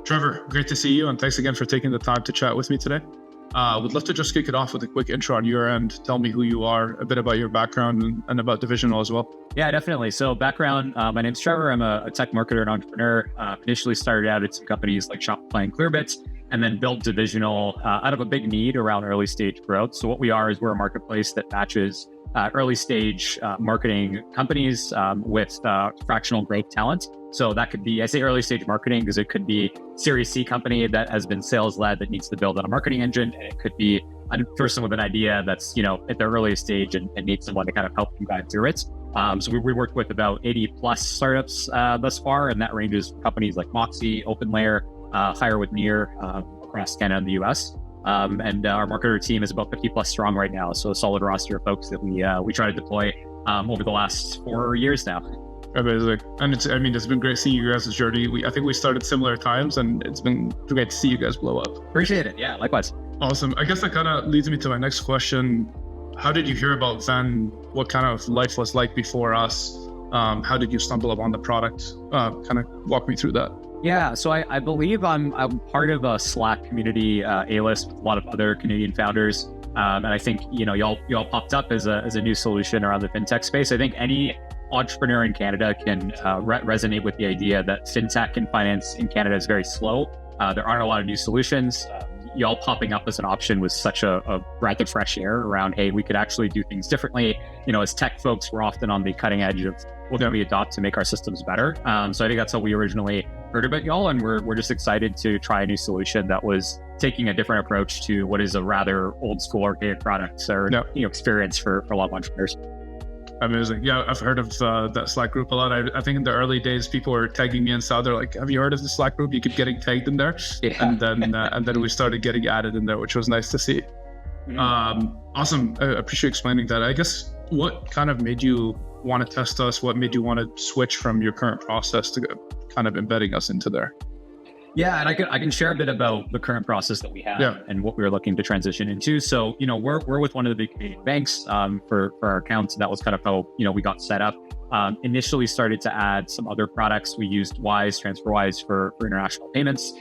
Trevor, great to see you, and thanks again for taking the time to chat with me today. Would love to just kick it off with a quick intro on your end. Tell me who you are, a bit about your background, and about Divisional as well. Yeah, definitely. So background, my name's Trevor. I'm a tech marketer and entrepreneur. Initially started out at some companies like Shopify and Clearbits, and then built Divisional out of a big need around early stage growth. So what we are is we're a marketplace that matches early stage marketing companies with fractional growth talent. So that could be, I say early stage marketing because it could be Series C company that has been sales led that needs to build on a marketing engine. And it could be a person with an idea that's, at their earliest stage and needs someone to kind of help them guide through it. So we worked with about 80 plus startups thus far, and that ranges from companies like Moxie, OpenLayer, Hire with Near across Canada and the US. And our marketer team is about 50 plus strong right now. So a solid roster of folks that we try to deploy over the last 4 years now. Amazing. And it's been great seeing you guys' journey. I think we started similar times, and it's been great to see you guys blow up. Appreciate it. Yeah, likewise. Awesome. I guess that kind of leads me to my next question. How did you hear about Venn? What kind of life was like before us? How did you stumble upon the product? Kind of walk me through that. Yeah, so I believe I'm part of a Slack community A-list with a lot of other Canadian founders. And I think, y'all popped up as a new solution around the fintech space. I think any entrepreneur in Canada can resonate with the idea that fintech and finance in Canada is very slow. There aren't a lot of new solutions. Y'all popping up as an option was such a breath of fresh air around, hey, we could actually do things differently. As tech folks, we're often on the cutting edge of what can we adopt to make our systems better. So I think that's how we originally heard about y'all, and we're just excited to try a new solution that was taking a different approach to what is a rather old school archaic product or experience for a lot of entrepreneurs. Amazing. Yeah, I've heard of that Slack group a lot. I think in the early days, people were tagging me inside. They're like, have you heard of the Slack group? You keep getting tagged in there. Yeah. And then we started getting added in there, which was nice to see. Mm-hmm. Awesome. I appreciate you explaining that. I guess what kind of made you want to test us? What made you want to switch from your current process to kind of embedding us into there? Yeah, and I can share a bit about the current process that we have and what we were looking to transition into. So, we're with one of the big Canadian banks for our accounts. And that was kind of how, we got set up. Initially started to add some other products. We used Wise, TransferWise for international payments,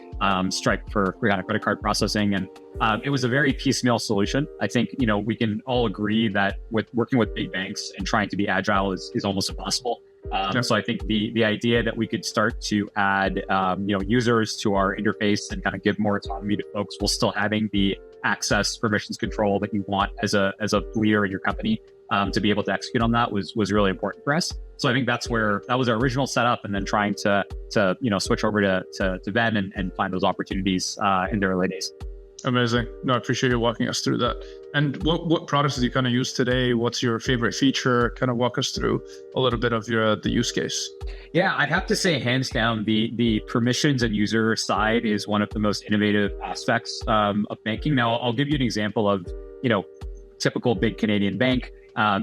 Stripe for kind of credit card processing. And it was a very piecemeal solution. I think, we can all agree that with working with big banks and trying to be agile is almost impossible. So I think the idea that we could start to add, users to our interface and kind of give more autonomy to folks while still having the access, permissions, control that you want as a leader in your company, to be able to execute on that was really important for us. So I think that was our original setup, and then trying to switch over to Venn and find those opportunities in the early days. Amazing. No, I appreciate you walking us through that. And what products do you kind of use today? What's your favorite feature? Kind of walk us through a little bit of the use case. Yeah, I'd have to say hands down, the permissions and user side is one of the most innovative aspects of banking. Now, I'll give you an example of, typical big Canadian bank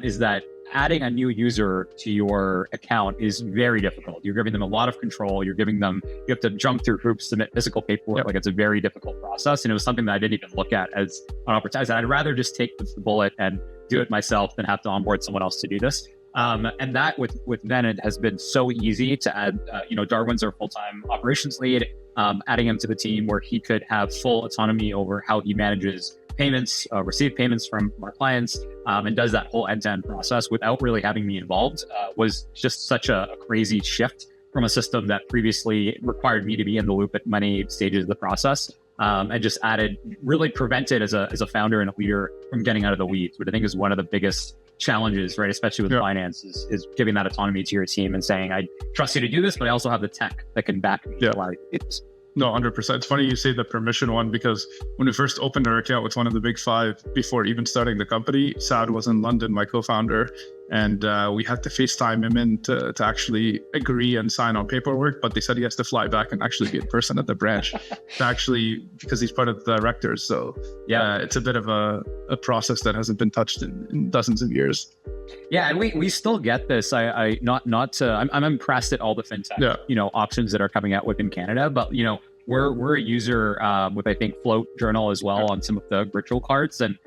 is that adding a new user to your account is very difficult. You're giving them a lot of control. You have to jump through hoops, submit physical paperwork. Yep. Like it's a very difficult process. And it was something that I didn't even look at as an opportunity. I'd rather just take the bullet and do it myself than have to onboard someone else to do this. And that with Venn, it has been so easy to add, Darwin's our full-time operations lead, adding him to the team where he could have full autonomy over how he manages payments, receive payments from our clients, and does that whole end-to-end process without really having me involved, was just such a crazy shift from a system that previously required me to be in the loop at many stages of the process, and just really prevented as a founder and a leader from getting out of the weeds, which I think is one of the biggest challenges, right? Especially with finance is giving that autonomy to your team and saying, I trust you to do this, but I also have the tech that can back me to allow you to do this. No, 100%. It's funny you say the permission one, because when we first opened our account with one of the big five, before even starting the company, Saad was in London, my co-founder, and we had to FaceTime him in to actually agree and sign on paperwork. But they said he has to fly back and actually be in person at the branch because he's part of the directors. So it's a bit of a process that hasn't been touched in dozens of years. Yeah, and we still get this. I'm impressed at all the fintech options that are coming out within Canada, but we're a user with, I think, Float Journal as well on some of the virtual cards, and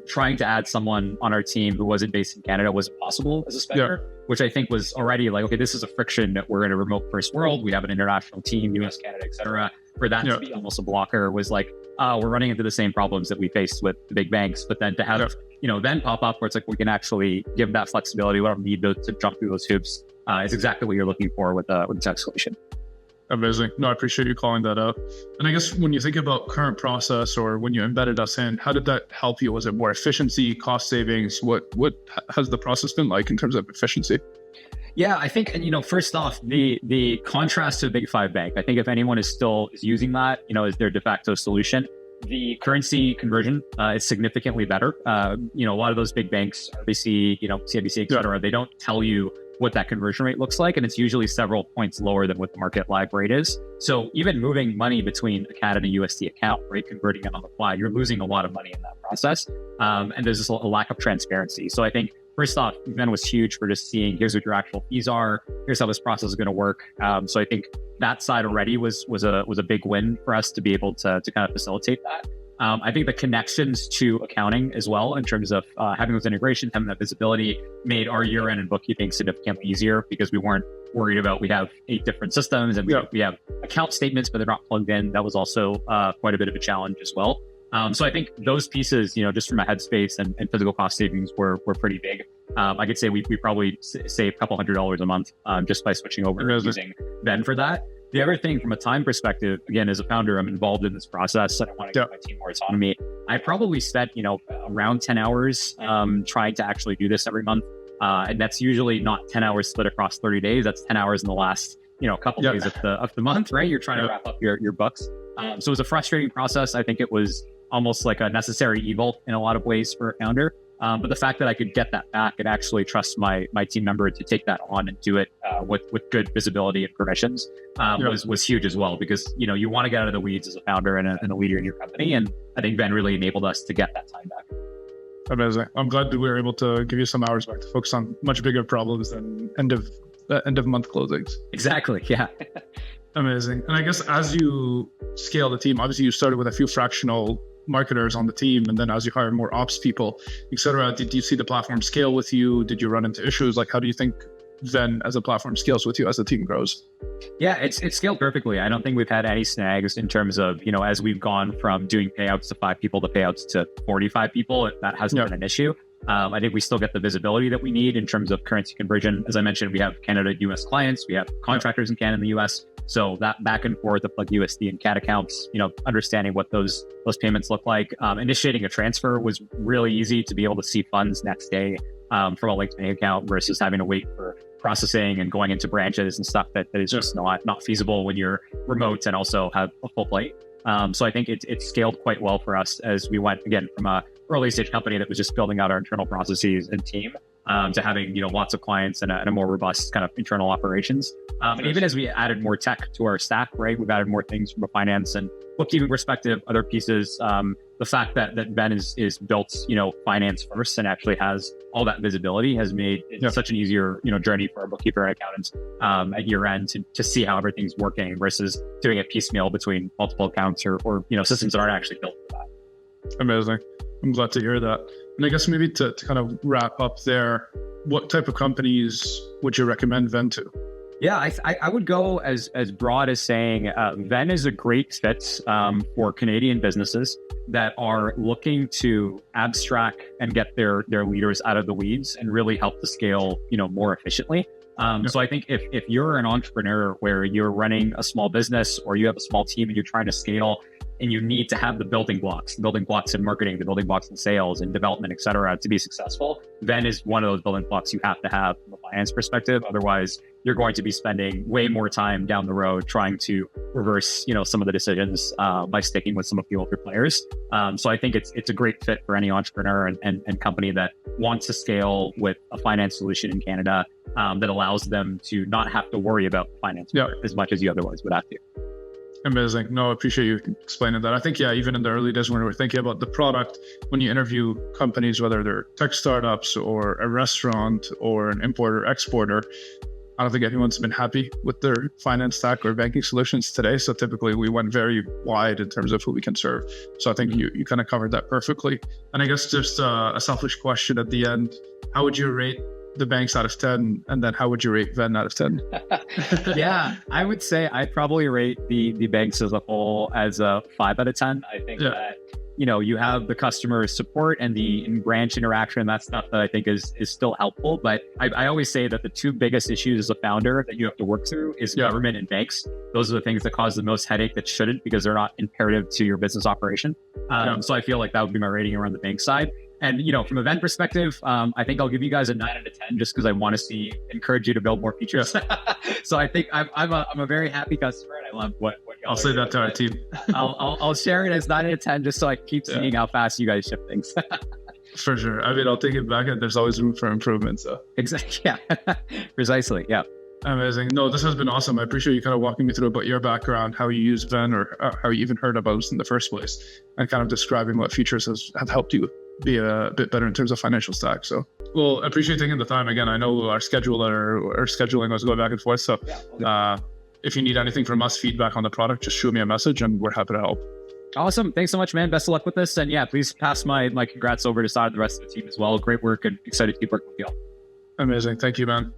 trying to add someone on our team who wasn't based in Canada was possible as a spender, which I think was already like, okay, this is a friction that we're in a remote first world. We have an international team, US, Canada, et cetera. for that to be almost a blocker was like, we're running into the same problems that we faced with the big banks. But then to have, Venn pop up where it's like, we can actually give that flexibility. We don't need to jump through those hoops. Is exactly what you're looking for with a tech solution. Amazing. No, I appreciate you calling that out. And I guess when you think about current process or when you embedded us in, how did that help you? Was it more efficiency, cost savings? What has the process been like in terms of efficiency? Yeah, I think, first off, the contrast to a big five bank, I think if anyone is using that, as their de facto solution, the currency conversion is significantly better. A lot of those big banks, RBC, CIBC, et cetera, they don't tell you what that conversion rate looks like. And it's usually several points lower than what the market live rate is. So even moving money between a CAD and a USD account, right, converting it on the fly, you're losing a lot of money in that process. And there's just a lack of transparency. So I think first off, Venn was huge for just seeing, here's what your actual fees are, here's how this process is going to work. So I think that side already was a big win for us to be able to kind of facilitate that. I think the connections to accounting as well, in terms of having those integrations, having that visibility, made our year-end and bookkeeping significantly easier because we weren't worried about, we have 8 different systems and we have account statements, but they're not plugged in. That was also quite a bit of a challenge as well. So I think those pieces, just from a headspace and physical cost savings were pretty big. I could say we probably save a couple $100 a month just by switching over and using Venn for that. The other thing from a time perspective, again, as a founder, I'm involved in this process. I want to give my team more autonomy. I probably spent, around 10 hours trying to actually do this every month. And that's usually not 10 hours split across 30 days. That's 10 hours in the last, couple days of the month, right? You're trying to wrap up your books. So it was a frustrating process. I think it was almost like a necessary evil in a lot of ways for a founder. But the fact that I could get that back and actually trust my team member to take that on and do it with good visibility and permissions was huge as well, because you want to get out of the weeds as a founder and a leader in your company, and I think Venn really enabled us to get that time back. Amazing. I'm glad that we were able to give you some hours back to focus on much bigger problems than end of month closings. Exactly. Yeah. Amazing. And I guess as you scale the team, obviously you started with a few fractional marketers on the team, and then as you hire more ops people, etc., did you see the platform scale with you? Did you run into issues? Like, how do you think Venn as a platform scales with you as the team grows? Yeah, it's scaled perfectly. I don't think we've had any snags in terms of, as we've gone from doing payouts to 5 people to payouts to 45 people, that hasn't been an issue. I think we still get the visibility that we need in terms of currency conversion. As I mentioned, we have Canada, US clients, we have contractors in Canada and the US. So that back and forth of like USD and CAD accounts, understanding what those payments look like. Initiating a transfer was really easy to be able to see funds next day from a linked bank account versus having to wait for processing and going into branches and stuff that is just not feasible when you're remote and also have a full plate. So I think it scaled quite well for us as we went, again, from a early stage company that was just building out our internal processes and team to having, lots of clients and a more robust kind of internal operations. And even as we added more tech to our stack, right, we've added more things from a finance and bookkeeping perspective, other pieces. The fact that Venn is built, finance first and actually has all that visibility has made it such an easier, journey for our bookkeeper and accountants at year end to see how everything's working versus doing it piecemeal between multiple accounts or systems that aren't actually built for that. Amazing. I'm glad to hear that. And I guess maybe to kind of wrap up there, what type of companies would you recommend Venn to? Yeah, I would go as broad as saying Venn is a great fit for Canadian businesses that are looking to abstract and get their leaders out of the weeds and really help to scale, more efficiently. So I think if you're an entrepreneur where you're running a small business or you have a small team and you're trying to scale and you need to have the building blocks in marketing, the building blocks in sales and development, et cetera, to be successful, Venn is one of those building blocks you have to have from a finance perspective. Otherwise, you're going to be spending way more time down the road trying to reverse, some of the decisions by sticking with some of the older players. So I think it's a great fit for any entrepreneur and company that wants to scale with a finance solution in Canada that allows them to not have to worry about finance as much as you otherwise would have to. Amazing. No, I appreciate you explaining that. I think, even in the early days when we were thinking about the product, when you interview companies, whether they're tech startups or a restaurant or an importer, exporter, I don't think anyone's been happy with their finance stack or banking solutions today. So typically we went very wide in terms of who we can serve. So I think you kind of covered that perfectly. And I guess just a selfish question at the end, how would you rate the banks out of 10, and then how would you rate Venn out of 10? Yeah, I would say I'd probably rate the banks as a whole as a 5 out of 10. I think that, you know, you have the customer support and the branch interaction. That's stuff that I think is still helpful. But I always say that the two biggest issues as a founder that you have to work through is government and banks. Those are the things that cause the most headache that shouldn't, because they're not imperative to your business operation. So I feel like that would be my rating around the bank side. And, you know, from a Venn perspective, I think I'll give you guys a 9 out of 10 just because I want to encourage you to build more features. So I think I'm a very happy customer, and I love what I'll say that to our team. I'll share it as 9 out of 10 just so I can keep seeing how fast you guys ship things. For sure. I mean, I'll take it back, and there's always room for improvement. So exactly. Yeah. Precisely. Yeah. Amazing. No, this has been awesome. I appreciate you kind of walking me through about your background, how you use Venn, or how you even heard about us in the first place, and kind of describing what features have helped you be a bit better in terms of financial stack. So, well, I appreciate taking the time. Again, I know our scheduling was going back and forth. So if you need anything from us, feedback on the product, just shoot me a message and we're happy to help. Awesome. Thanks so much, man. Best of luck with this. And yeah, please pass my congrats over to Saad and the rest of the team as well. Great work, and excited to keep working with you all. Amazing. Thank you, man.